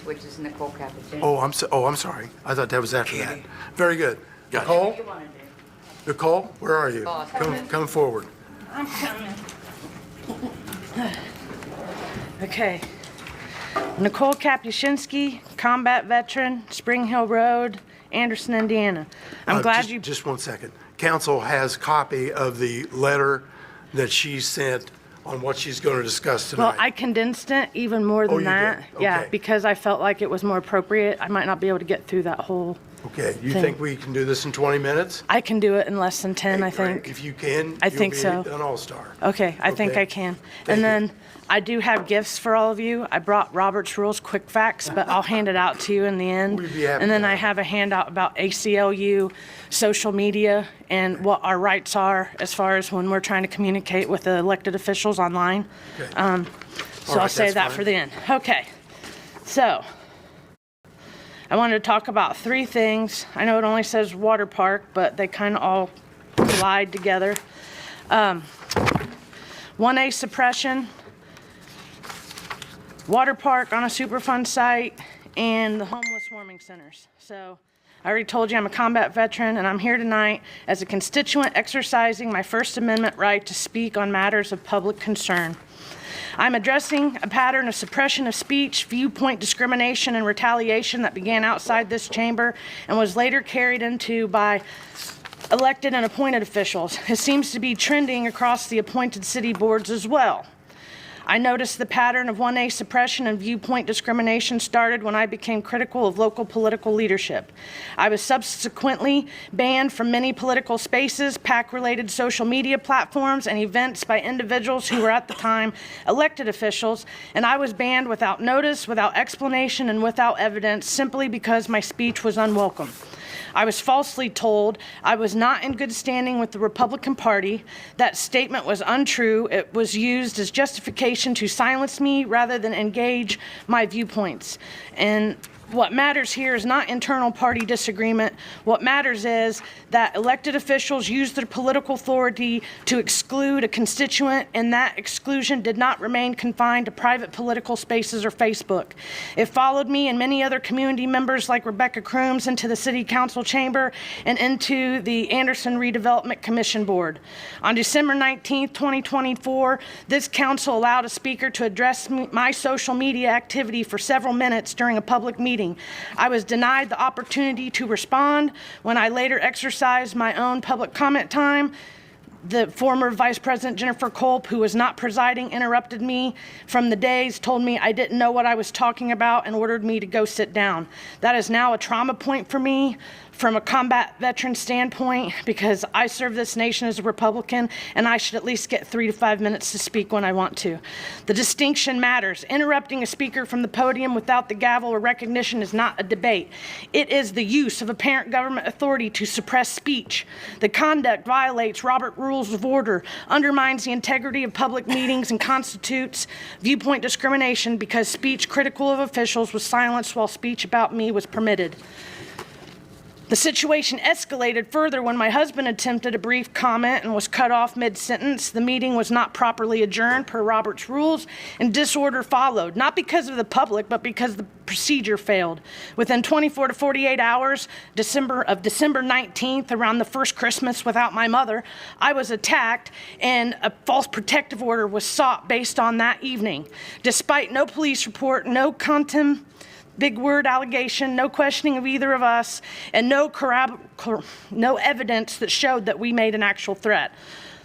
which is Nicole Kapuscinski. I'm sorry. I thought that was after that. Very good. Gotcha. Nicole? What do you want to do? Nicole, where are you? Boss. Come forward. I'm coming. Okay. Nicole Kapuscinski, combat veteran, Spring Hill Road, Anderson, Indiana. I'm glad you... Just 1 second. Council has copy of the letter that she sent on what she's going to discuss tonight. Well, I condensed it even more than you that. did? Yeah, Okay. because I felt like it was more appropriate. I might not be able to get through that whole... Okay, you thing. think we can do this in 20 minutes? I can do it in less than 10, I Great. think. If you can, I think so. you'll be an all-star. Okay, I think Okay. I can. Thank And you. then I do have gifts for all of you. I brought Robert's Rules quick facts, but I'll hand it out to you in the end. We'd be happy And then to I have have a handout about ACLU, social media, and what our rights are as far as when we're trying to communicate with the elected officials online. Okay. So All I'll right, say that's that fine. for the end. Okay, so I wanted to talk about 3 things. I know it only says water park, but they kind of all collide together. 1A suppression, water park on a Superfund site, and the homeless warming centers. So I already told you I'm a combat veteran, and I'm here tonight as a constituent exercising my First Amendment right to speak on matters of public concern. I'm addressing a pattern of suppression of speech, viewpoint discrimination, and retaliation that began outside this chamber and was later carried into by elected and appointed officials. It seems to be trending across the appointed city boards as well. I noticed the pattern of 1A suppression and viewpoint discrimination started when I became critical of local political leadership. I was subsequently banned from many political spaces, PAC-related social media platforms, and events by individuals who were at the time elected officials, and I was banned without notice, without explanation, and without evidence simply because my speech was unwelcome. I was falsely told I was not in good standing with the Republican Party. That statement was untrue. It was used as justification to silence me rather than engage my viewpoints. And what matters here is not internal party disagreement. What matters is that elected officials used their political authority to exclude a constituent, and that exclusion did not remain confined to private political spaces or Facebook. It followed me and many other community members like Rebecca Crooms into the City Council chamber and into the Anderson Redevelopment Commission Board. On December 19, 2024, this council allowed a speaker to address my social media activity for several minutes during a public meeting. I was denied the opportunity to respond. When I later exercised my own public comment time, the former Vice President Jennifer Culp, who was not presiding, interrupted me from the days, told me I didn't know what I was talking about, and ordered me to go sit down. That is now a trauma point for me from a combat veteran standpoint, because I serve this nation as a Republican, and I should at least get 3 to 5 minutes to speak when I want to. The distinction matters. Interrupting a speaker from the podium without the gavel or recognition is not a debate. It is the use of apparent government authority to suppress speech. The conduct violates Robert Rules of Order, undermines the integrity of public meetings, and constitutes viewpoint discrimination because speech critical of officials was silenced while speech about me was permitted. The situation escalated further when my husband attempted a brief comment and was cut off mid-sentence. The meeting was not properly adjourned per Robert's rules, and disorder followed, not because of the public, but because the procedure failed. Within 24 to 48 hours, December 19th, around the first Christmas without my mother, I was attacked, and a false protective order was sought based on that evening. Despite no police report, no big word allegation, no questioning of either of us, and no evidence that showed that we made an actual threat.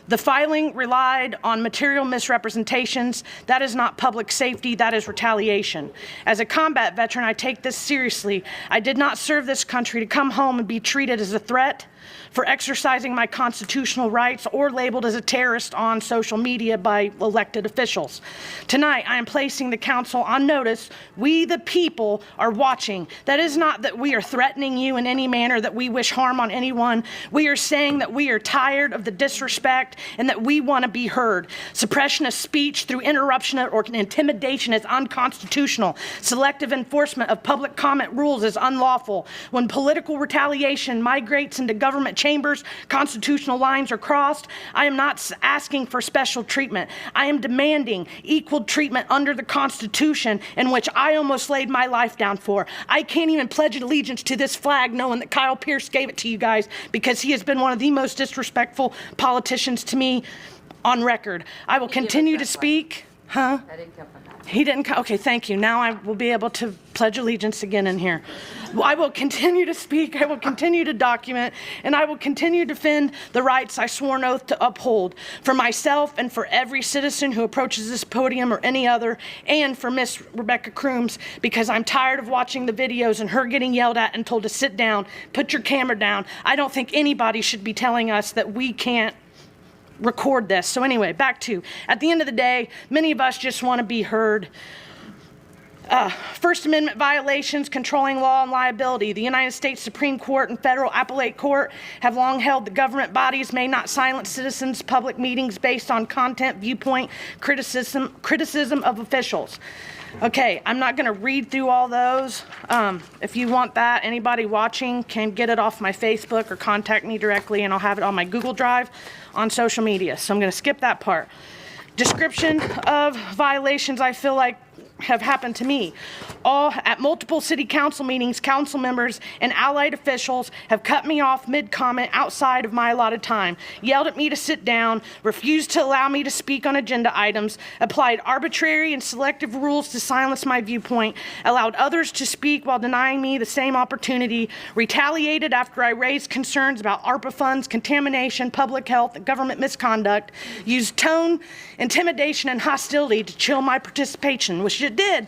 The filing relied on material misrepresentations. That is not public safety, that is retaliation. As a combat veteran, I take this seriously. I did not serve this country to come home and be treated as a threat for exercising my constitutional rights or labeled as a terrorist on social media by elected officials. Tonight, I am placing the council on notice. We, the people, are watching. That is not that we are threatening you in any manner, that we wish harm on anyone. We are saying that we are tired of the disrespect respect and that we want to be heard. Suppression of speech through interruption or intimidation is unconstitutional. Selective enforcement of public comment rules is unlawful. When political retaliation migrates into government chambers, constitutional lines are crossed. I am not asking for special treatment. I am demanding equal treatment under the Constitution, in which I almost laid my life down for. I can't even pledge allegiance to this flag knowing that Kyle Pierce gave it to you guys, because he has been one of the most disrespectful politicians to me on record. I will continue to speak. Huh? I didn't come from that. He didn't come. Okay, thank you. Now I will be able to pledge allegiance again in here. I will continue to speak. I will continue to document, and I will continue to defend the rights I swore an oath to uphold for myself and for every citizen who approaches this podium or any other, and for Miss Rebecca Crooms, because I'm tired of watching the videos and her getting yelled at and told to sit down, put your camera down. I don't think anybody should be telling us that we can't record this. So anyway, back to, at the end of the day, many of us just want to be heard. First Amendment violations, controlling law and liability. The United States Supreme Court and Federal Appellate Court have long held that government bodies may not silence citizens' public meetings based on content, viewpoint, criticism of officials. Okay, I'm not going to read through all those. If you want that, anybody watching can get it off my Facebook or contact me directly, and I'll have it on my Google Drive on social media. So I'm going to skip that part. Description of violations I feel like have happened to me. All at multiple city council meetings, council members and allied officials have cut me off mid-comment outside of my allotted time, yelled at me to sit down, refused to allow me to speak on agenda items, applied arbitrary and selective rules to silence my viewpoint, allowed others to speak while denying me the same opportunity, retaliated after I raised concerns about ARPA funds, contamination, public health, and government misconduct, used tone, intimidation, and hostility to chill my participation, which it did.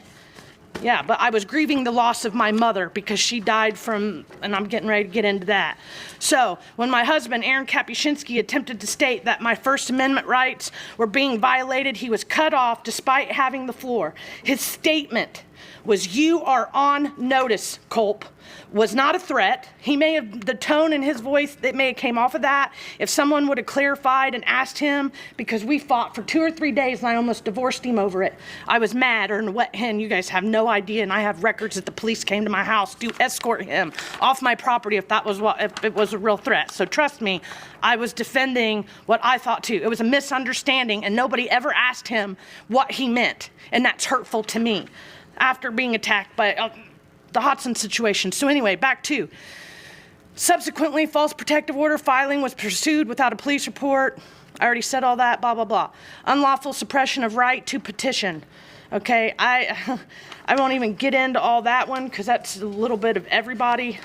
Yeah, but I was grieving the loss of my mother because she died from, and I'm getting ready to get into that. So when my husband, Aaron Kapuscinski, attempted to state that my First Amendment rights were being violated, he was cut off despite having the floor. His statement was, "You are on notice, Culp," was not a threat. He may have, the tone in his voice, that may have came off of that. If someone would have clarified and asked him, because we fought for 2 or 3 days and I almost divorced him over it. I was mad, or in wet hen, you guys have no idea, and I have records that the police came to my house to escort him off my property if it was a real threat. So trust me, I was defending what I thought too. It was a misunderstanding, and nobody ever asked him what he meant, and that's hurtful to me after being attacked by the Hodson situation. So anyway, back to, subsequently, false protective order filing was pursued without a police report. I already said all that, blah, blah, blah. Unlawful suppression of right to petition. Okay, I won't even get into all that one because that's a little bit of everybody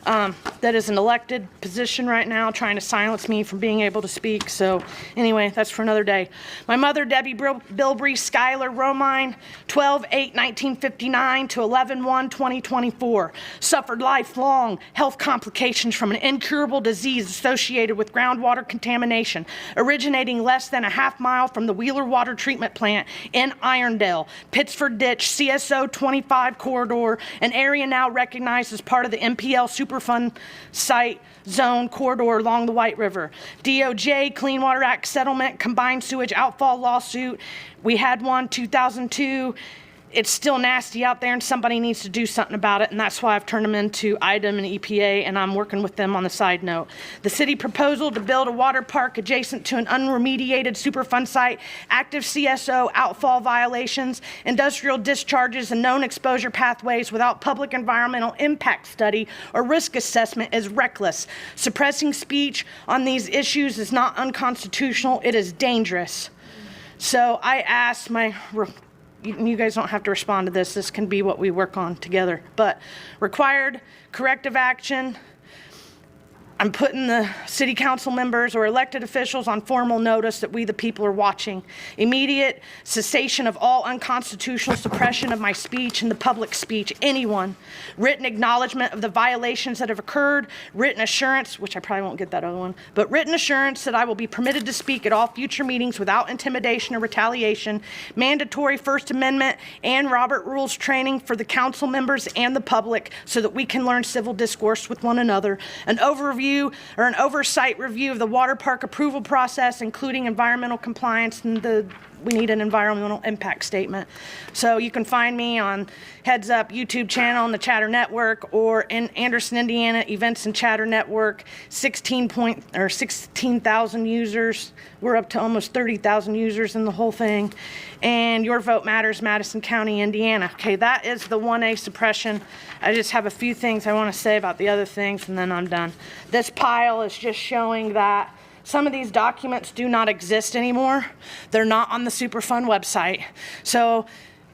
that is an elected position right now trying to silence me from being able to speak. So anyway, that's for another day. My mother, Debbie Bilbrey Schuyler Romine, 12/8/1959 to 11/1/2024, suffered lifelong health complications from an incurable disease associated with groundwater contamination, originating less than a half mile from the Wheeler Water Treatment Plant in Irondale, Pittsford Ditch, CSO 25 corridor, an area now recognized as part of the NPL Superfund site zone corridor along the White River. DOJ, Clean Water Act settlement, combined sewage outfall lawsuit. We had one 2002. It's still nasty out there, and somebody needs to do something about it, and that's why I've turned them into IDEM and EPA, and I'm working with them on the side note. The city proposal to build a water park adjacent to an unremediated Superfund site, active CSO outfall violations, industrial discharges, and known exposure pathways without public environmental impact study or risk assessment is reckless. Suppressing speech on these issues is not unconstitutional, it is dangerous. So I asked you guys don't have to respond to this. This can be what we work on together. But required corrective action. I'm putting the city council members or elected officials on formal notice that we, the people, are watching. Immediate cessation of all unconstitutional suppression of my speech and the public speech, anyone. Written acknowledgement of the violations that have occurred. Written assurance, which I probably won't get that other one, but written assurance that I will be permitted to speak at all future meetings without intimidation or retaliation. Mandatory First Amendment and Robert Rules training for the council members and the public so that we can learn civil discourse with one another. An overview review or an oversight review of the water park approval process, including environmental compliance, and we need an environmental impact statement. So you can find me on Heads Up YouTube channel and the Chatter Network, or in Anderson, Indiana Events and Chatter Network, 16,000 users. We're up to almost 30,000 users in the whole thing. And Your Vote Matters, Madison County, Indiana. Okay, that is the 1A suppression. I just have a few things I want to say about the other things, and then I'm done. This pile is just showing that some of these documents do not exist anymore. They're not on the Superfund website. So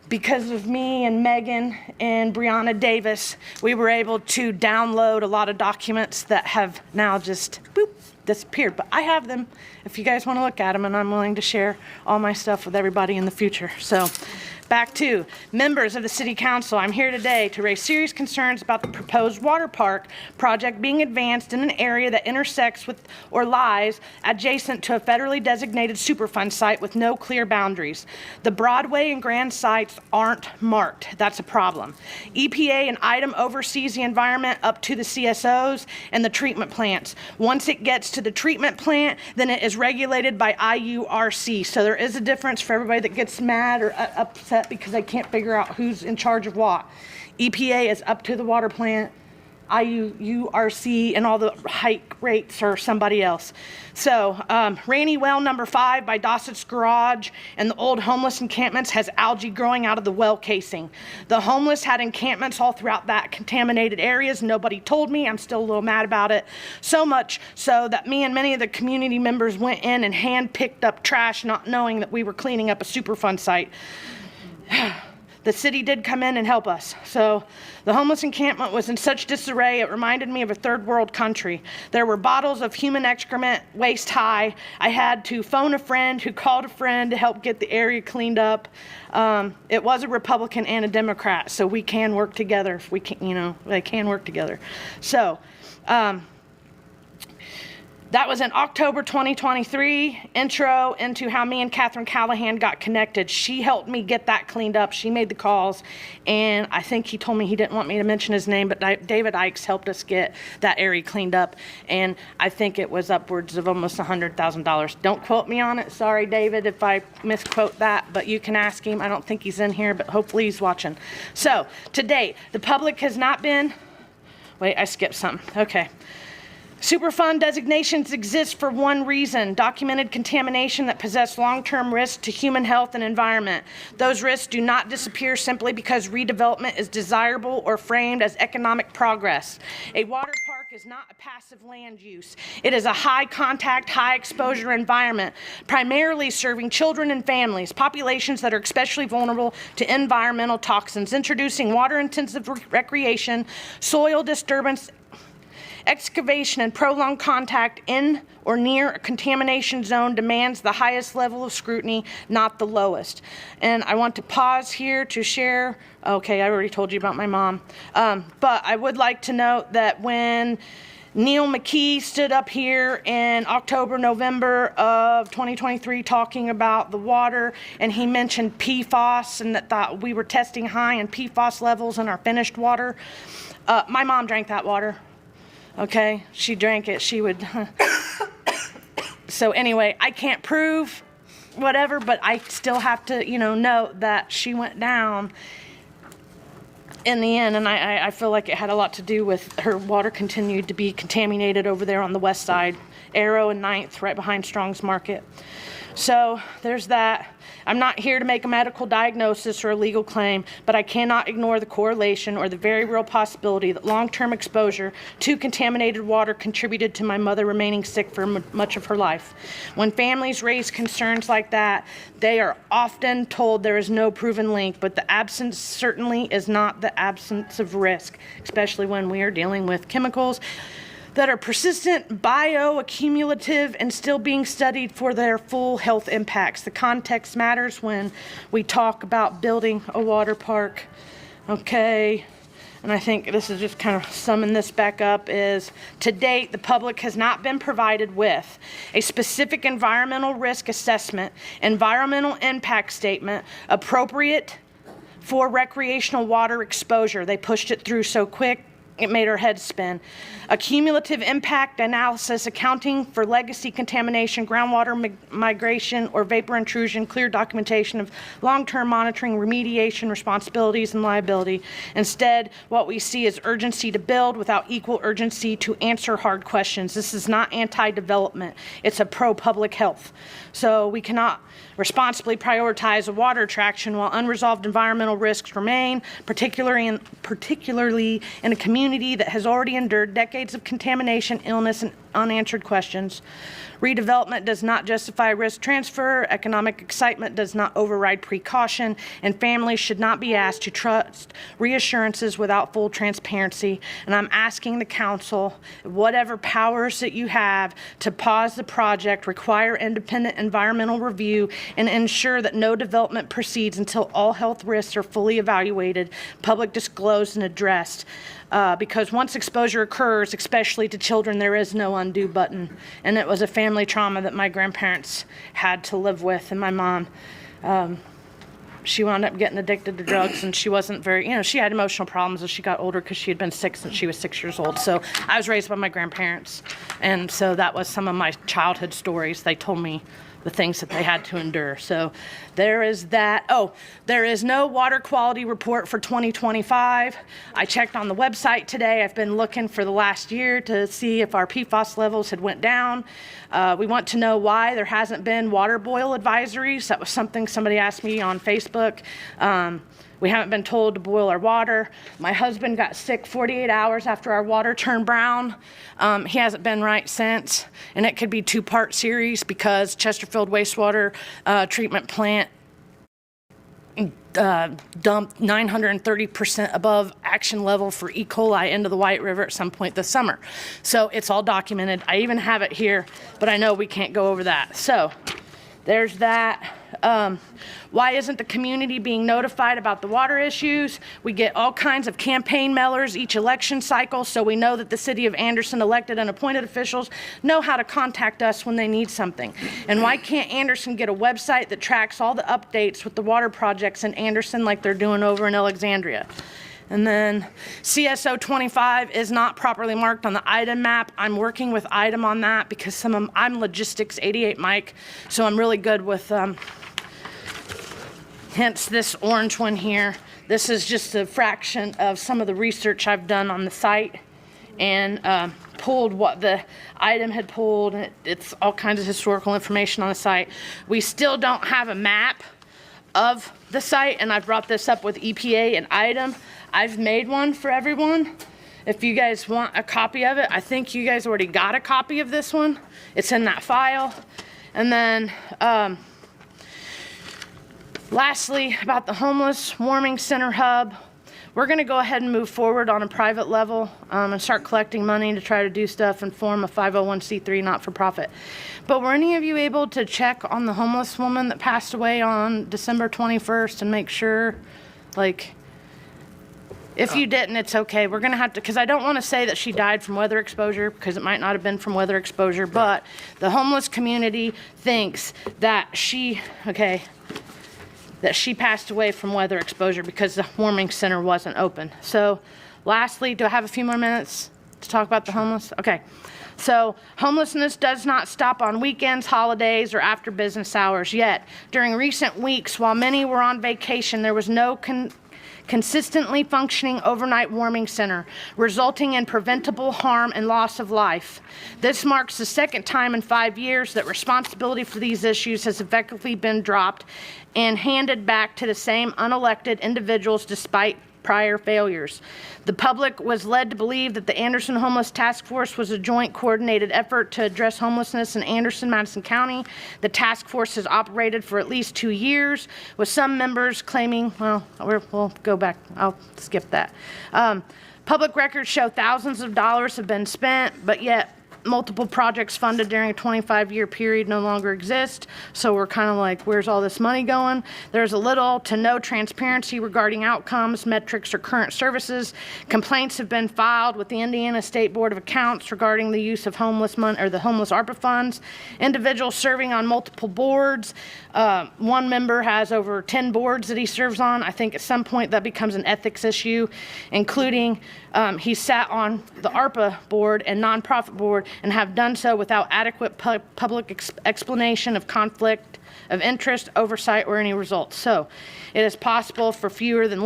because of me and Megan and Brianna Davis, we were able to download a lot of documents that have now just boop, disappeared. But I have them if you guys want to look at them, and I'm willing to share all my stuff with everybody in the future. So back to members of the City Council. I'm here today to raise serious concerns about the proposed water park project being advanced in an area that intersects with or lies adjacent to a federally designated Superfund site with no clear boundaries. The Broadway and Grand sites aren't marked. That's a problem. EPA and ITEM oversees the environment up to the CSOs and the treatment plants. Once it gets to the treatment plant, then it is regulated by IURC. So there is a difference for everybody that gets mad or upset because I can't figure out who's in charge of what. EPA is up to the water plant. IURC and all the hike rates are somebody else. So Rainy Well number 5 by Dossett's Garage and the old homeless encampments has algae growing out of the well casing. The homeless had encampments all throughout that contaminated areas. Nobody told me. I'm still a little mad about it. So much so that me and many of the community members went in and hand picked up trash, not knowing that we were cleaning up a Superfund site. The city did come in and help us. So the homeless encampment was in such disarray, it reminded me of a third world country. There were bottles of human excrement waist high. I had to phone a friend who called a friend to help get the area cleaned up. It was a Republican and a Democrat, so we can work together. If we can, they can work together. So, that was in October 2023, intro into how me and Catherine Callahan got connected. She helped me get that cleaned up. She made the calls, and I think he told me he didn't want me to mention his name, but David Ikes helped us get that area cleaned up, and I think it was upwards of almost $100,000. Don't quote me on it. Sorry, David, if I misquote that, but you can ask him. I don't think he's in here, but hopefully he's watching. So, to date, the public has not been... Wait, I skipped something. Okay. Superfund designations exist for one reason: documented contamination that possess long-term risks to human health and environment. Those risks do not disappear simply because redevelopment is desirable or framed as economic progress. A water park is not a passive land use. It is a high-contact, high-exposure environment, primarily serving children and families, populations that are especially vulnerable to environmental toxins, introducing water-intensive recreation, soil disturbance, excavation, and prolonged contact in or near a contamination zone demands the highest level of scrutiny, not the lowest. And I want to pause here to share, okay, I already told you about my mom, but I would like to note that when Neil McKee stood up here in October, November of 2023 talking about the water, and he mentioned PFAS and that we were testing high in PFAS levels in our finished water. My mom drank that water. Okay, she drank it, she would. So anyway, I can't prove whatever, but I still have to, note that she went down in the end, and I feel like it had a lot to do with her water continued to be contaminated over there on the west side, Arrow and 9th, right behind Strong's Market. So there's that. I'm not here to make a medical diagnosis or a legal claim, but I cannot ignore the correlation or the very real possibility that long-term exposure to contaminated water contributed to my mother remaining sick for much of her life. When families raise concerns like that, they are often told there is no proven link, but the absence certainly is not the absence of risk, especially when we are dealing with chemicals that are persistent, bioaccumulative, and still being studied for their full health impacts. The context matters when we talk about building a water park. Okay, and I think this is just kind of summing this back up, is to date, the public has not been provided with a specific environmental risk assessment, environmental impact statement, appropriate for recreational water exposure. They pushed it through so quick, it made our heads spin. A cumulative impact analysis accounting for legacy contamination, groundwater migration, or vapor intrusion, clear documentation of long-term monitoring, remediation, responsibilities, and liability. Instead, what we see is urgency to build without equal urgency to answer hard questions. This is not anti-development. It's a pro-public health. So we cannot responsibly prioritize a water attraction while unresolved environmental risks remain, particularly in a community that has already endured decades of contamination, illness, and unanswered questions. Redevelopment does not justify risk transfer, economic excitement does not override precaution, and families should not be asked to trust reassurances without full transparency. And I'm asking the council, whatever powers that you have, to pause the project, require independent environmental review, and ensure that no development proceeds until all health risks are fully evaluated, public disclosed, and addressed. Because once exposure occurs, especially to children, there is no undo button. And it was a family trauma that my grandparents had to live with, and my mom, she wound up getting addicted to drugs, and she wasn't very, she had emotional problems as she got older because she had been sick since she was 6 years old. So I was raised by my grandparents, and so that was some of my childhood stories. They told me the things that they had to endure. So there is that. Oh, there is no water quality report for 2025. I checked on the website today. I've been looking for the last year to see if our PFAS levels had went down. We want to know why there hasn't been water boil advisories. That was something somebody asked me on Facebook. We haven't been told to boil our water. My husband got sick 48 hours after our water turned brown. He hasn't been right since. And it could be two-part series because Chesterfield wastewater treatment plant dumped 930% above action level for E. coli into the White River at some point this summer. So it's all documented. I even have it here, but I know we can't go over that. So there's that. Why isn't the community being notified about the water issues? We get all kinds of campaign mailers each election cycle, so we know that the city of Anderson elected and appointed officials know how to contact us when they need something. And why can't Anderson get a website that tracks all the updates with the water projects in Anderson like they're doing over in Alexandria? And then CSO 25 is not properly marked on the item map. I'm working with item on that because I'm logistics 88 Mike, so I'm really good with, hence this orange one here. This is just a fraction of some of the research I've done on the site and pulled what the item had pulled. It's all kinds of historical information on the site. We still don't have a map of the site, and I've brought this up with EPA and item. I've made one for everyone. If you guys want a copy of it, I think you guys already got a copy of this one. It's in that file. And then lastly, about the homeless warming center hub, we're gonna go ahead and move forward on a private level and start collecting money to try to do stuff and form a 501c3 not-for-profit. But were any of you able to check on the homeless woman that passed away on December 21st and make sure, like, if you didn't, it's okay. We're gonna have to, because I don't want to say that she died from weather exposure, because it might not have been from weather exposure, but the homeless community thinks that that she passed away from weather exposure because the warming center wasn't open. So lastly, do I have a few more minutes to talk about the homeless? Okay. So homelessness does not stop on weekends, holidays, or after business hours yet. During recent weeks, while many were on vacation, there was no consistently functioning overnight warming center, resulting in preventable harm and loss of life. This marks the second time in 5 years that responsibility for these issues has effectively been dropped and handed back to the same unelected individuals despite prior failures. The public was led to believe that the Anderson Homeless Task Force was a joint coordinated effort to address homelessness in Anderson, Madison County. The task force has operated for at least 2 years, with some members claiming, well, we'll go back, I'll skip that. Public records show thousands of dollars have been spent, but yet multiple projects funded during a 25-year period no longer exist. So we're kind of like, where's all this money going? There's a little to no transparency regarding outcomes, metrics, or current services. Complaints have been filed with the Indiana State Board of Accounts regarding the use of homeless money or the homeless ARPA funds. Individuals serving on multiple boards. One member has over 10 boards that he serves on. I think at some point that becomes an ethics issue, including he sat on the ARPA board and nonprofit board and have done so without adequate public explanation of conflict of interest, oversight, or any results. So it is possible for fewer than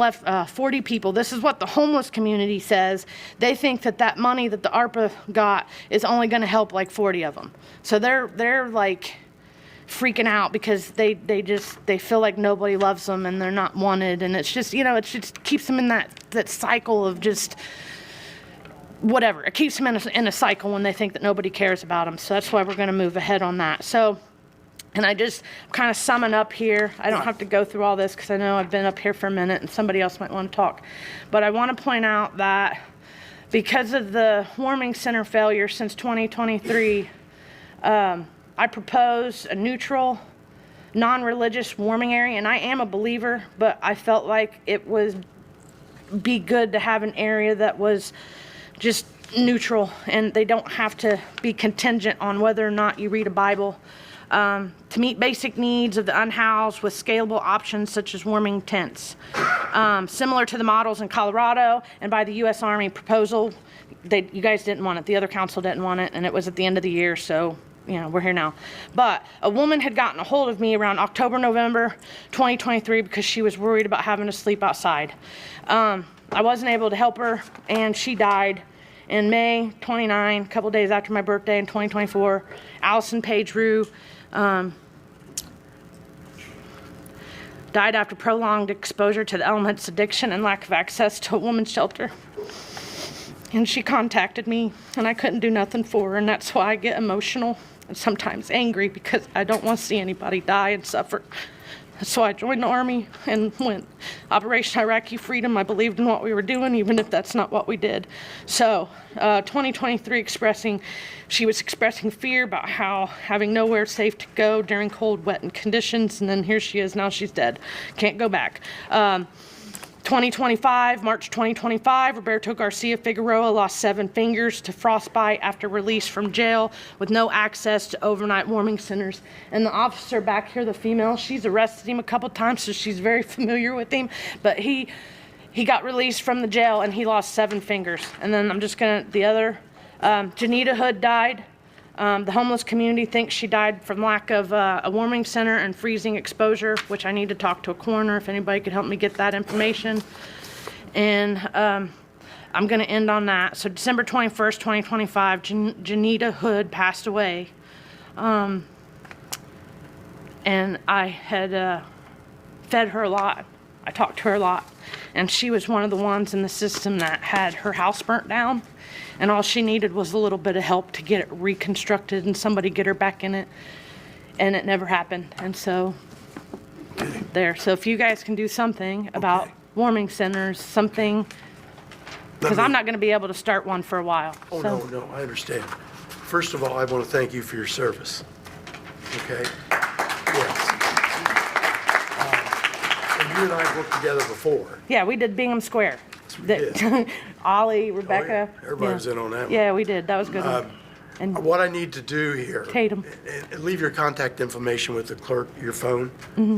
40 people. This is what the homeless community says. They think that that money that the ARPA got is only going to help like 40 of them. So they're like freaking out because they feel like nobody loves them and they're not wanted, and it's just, it just keeps them in that cycle of just whatever. It keeps them in a cycle when they think that nobody cares about them. So that's why we're going to move ahead on that. So, and I just kind of summing up here. I don't have to go through all this because I know I've been up here for a minute and somebody else might want to talk. But I want to point out that because of the warming center failure since 2023, I propose a neutral, non-religious warming area, and I am a believer, but I felt like it would be good to have an area that was just neutral, and they don't have to be contingent on whether or not you read a Bible, to meet basic needs of the unhoused with scalable options such as warming tents. Similar to the models in Colorado and by the U.S. Army proposal, you guys didn't want it, the other council didn't want it, and it was at the end of the year, so we're here now. But a woman had gotten a hold of me around October, November 2023 because she was worried about having to sleep outside. I wasn't able to help her, and she died in May 29, a couple days after my birthday in 2024. Allison Page Rue died after prolonged exposure to the elements, addiction, and lack of access to a woman's shelter. And she contacted me, and I couldn't do nothing for her, and that's why I get emotional and sometimes angry because I don't want to see anybody die and suffer. So I joined the Army and went Operation Iraqi Freedom. I believed in what we were doing, even if that's not what we did. So 2023 she was expressing fear about how having nowhere safe to go during cold, wet, and conditions, and then here she is, now she's dead. Can't go back. 2025, March 2025, Roberto Garcia Figueroa lost 7 fingers to frostbite after release from jail with no access to overnight warming centers. And the officer back here, the female, she's arrested him a couple times, so she's very familiar with him. But he got released from the jail and he lost 7 fingers. And then the other, Janita Hood died. The homeless community thinks she died from lack of a warming center and freezing exposure, which I need to talk to a coroner if anybody could help me get that information. And I'm going to end on that. So December 21st, 2025, Janita Hood passed away. And I had fed her a lot. I talked to her a lot. And she was one of the ones in the system that had her house burnt down. And all she needed was a little bit of help to get it reconstructed and somebody get her back in it. And it never happened. And so there. So if you guys can do something about warming centers, something, because I'm not going to be able to start one for a while. Oh, so. No, I understand. First of all, I want to thank you for your service. Okay? Yes. And you and I worked together before. Yeah, we did Bingham Square. Yes, we did. Ollie, Rebecca. Oh, yeah. Everybody was in on that one. Yeah, we did. That was a good one. And What I need to do here, Tatum. Leave your contact information with the clerk, your phone,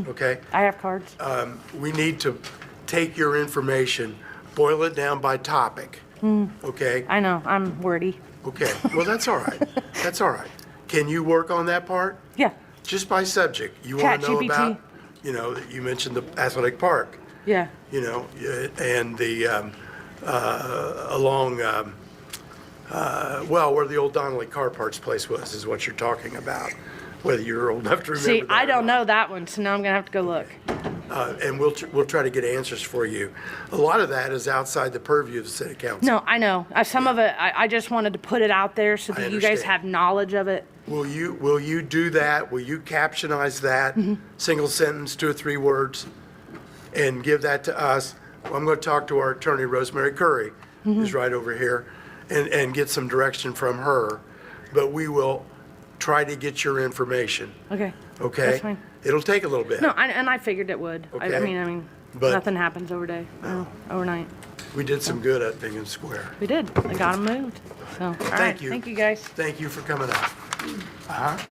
okay? I have cards. We need to take your information, boil it down by topic, okay? I know, I'm wordy. Okay, well, that's all right. That's all right. Can you work on that part? Yeah, Just by subject. You want to know ChatGPT. about, you mentioned the athletic park, yeah. and the, along, where the old Donnelly Car Parts place was, is what you're talking about, whether you're old enough to remember See, that I or don't not. know that one, so now I'm going to have to go look. And we'll try to get answers for you. A lot of that is outside the purview of the city council. No, I know. Some of it, I just wanted to put it out there so I that you guys understand. have knowledge of it. Will you do that? Will you captionize that, single sentence, 2 or 3 words, and give that to us? Well, I'm going to talk to our attorney, Rosemary Curry, who's right over here, and get some direction from her but we will try to get your information, Okay. okay? That's fine. It'll take a little bit. No, and I figured it would. I Okay. mean, But- nothing happens overnight. We did some good at Bingham Square. We did. I got them moved. So, all right. you. Thank you, guys. Thank you for coming out.